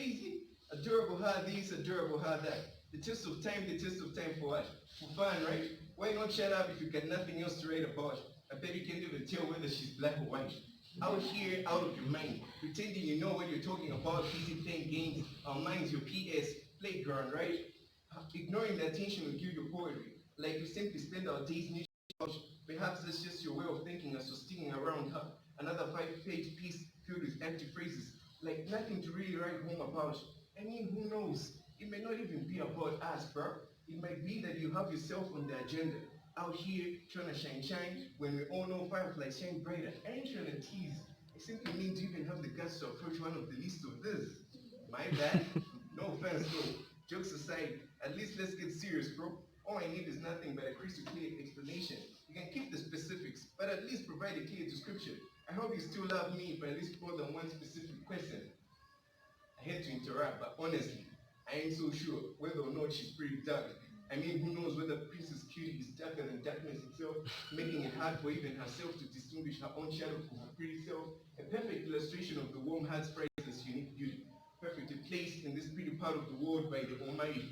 crazy? Adorable how this, adorable how that. The test of time for what? For fun, right? Why not shut up if you got nothing else to write about? I bet you can't even tell whether she's black or white. Out here, out of your mind, pretending you know what you're talking about, busy playing games. Our minds, your PS playground, right? Ignoring the attention we give your poetry, like we simply spend our days niche out. Perhaps that's just your way of thinking us, so sticking around her. Another 5-page piece filled with empty phrases, like nothing to really write home about. I mean, who knows? It may not even be about us, bro. It might be that you have yourself on the agenda, out here trying to shine, when we all know fireflies shine brighter. I ain't trying to tease. I simply mean to even have the guts to approach one of the least of this. My bad. No offense though. Jokes aside, at least let's get serious, bro. All I need is nothing but a crystal clear explanation. You can keep the specifics, but at least provide a clear description. I hope you still love me if I at least more than one specific question. I hate to interrupt, but honestly, I ain't so sure whether or not she's pretty dark. I mean, who knows whether Princess Cutie is darker than darkness itself, making it hard for even herself to distinguish her own shadow from her pretty self. A perfect illustration of the warm heart's priceless unique beauty, perfectly placed in this pretty part of the world by the Almighty.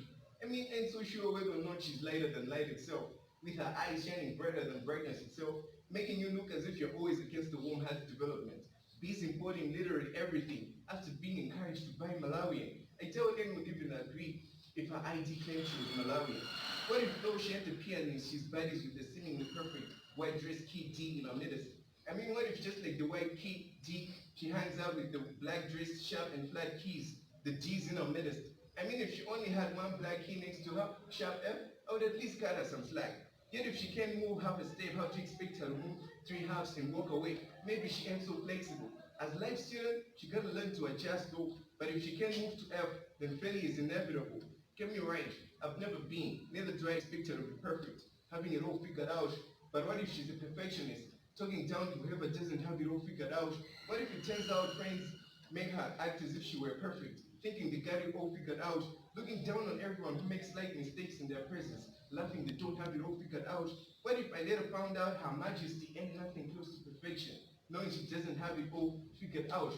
I mean, I ain't so sure whether or not she's lighter than light itself, with her eyes shining brighter than brightness itself, making you look as if you're always against the warm heart's development. Bees importing literally everything after being encouraged to buy Malawian. I doubt anyone would even agree if her ID claimed she was Malawian. What if though she had the pianist, she's buddies with the seemingly perfect white dress kid D in our medicine? I mean, what if just like the white kid D, she hangs out with the black dress sharp and flat keys, the D's in our medicine? I mean, if she only had one black key next to her, sharp F, I would at least cut her some slack. Yet if she can't move half a step, how do you expect her to move 3 halves and walk away? Maybe she ain't so flexible. As life student, she gotta learn to adjust though. But if she can't move to F, then failure is inevitable. Get me right, I've never been, neither do I expect her to be perfect, having it all figured out. But what if she's a perfectionist, talking down to whoever doesn't have it all figured out? What if it turns out friends make her act as if she were perfect, thinking they got it all figured out, looking down on everyone who makes slight mistakes in their presence, laughing they don't have it all figured out? What if I later found out her majesty ain't nothing close to perfection, knowing she doesn't have it all figured out?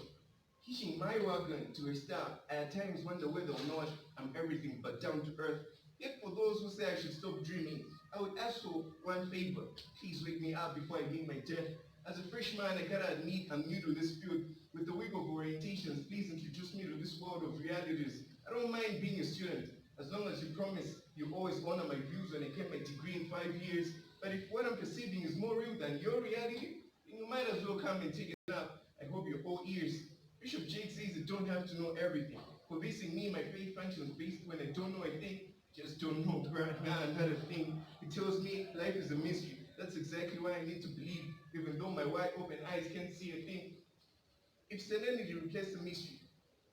Hitching my wagon to a star, I at times wonder whether or not I'm everything but down to earth. Yet for those who say I should stop dreaming, I would ask for one favor. Please wake me up before I meet my death. As a freshman, I gotta admit I'm new to this field. With the week of orientations, please introduce me to this world of realities. I don't mind being a student, as long as you promise you always honor my views when I get my degree in 5 years. But if what I'm perceiving is more real than your reality, then you might as well come and take it up. I hope you're all ears. Bishop Jake says you don't have to know everything. Convincing me my faith functions based when I don't know a thing. Just don't know, bro. Nah, not a thing. It tells me life is a mystery. That's exactly why I need to believe, even though my wide open eyes can't see a thing. If serenity replaced the mystery,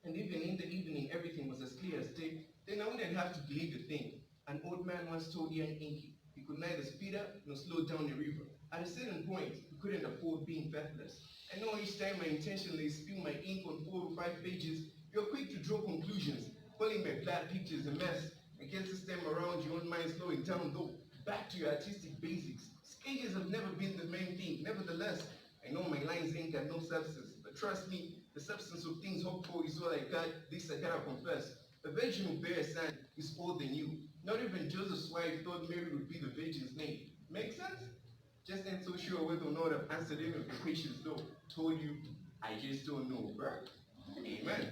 and even in the evening everything was as clear as day, then I wouldn't have to believe a thing. An old man once told young Inky he could neither speed up nor slow down a river. At a certain point, he couldn't afford being faithless. I know each time I intentionally spill my ink on 4 or 5 pages, you're quick to draw conclusions, calling my bad pictures a mess. I guess this time around your own mind slowing down though. Back to your artistic basics. Sketches have never been the main thing. Nevertheless, I know my lines ain't got no substance, but trust me, the substance of things hoped for is all I got. This I gotta confess. The virgin who bear a son is all they knew. Not even Joseph's wife thought Mary would be the virgin's name. Make sense? Just ain't so sure whether or not I've answered any of the questions though. Told you, I just don't know, bruh. Amen.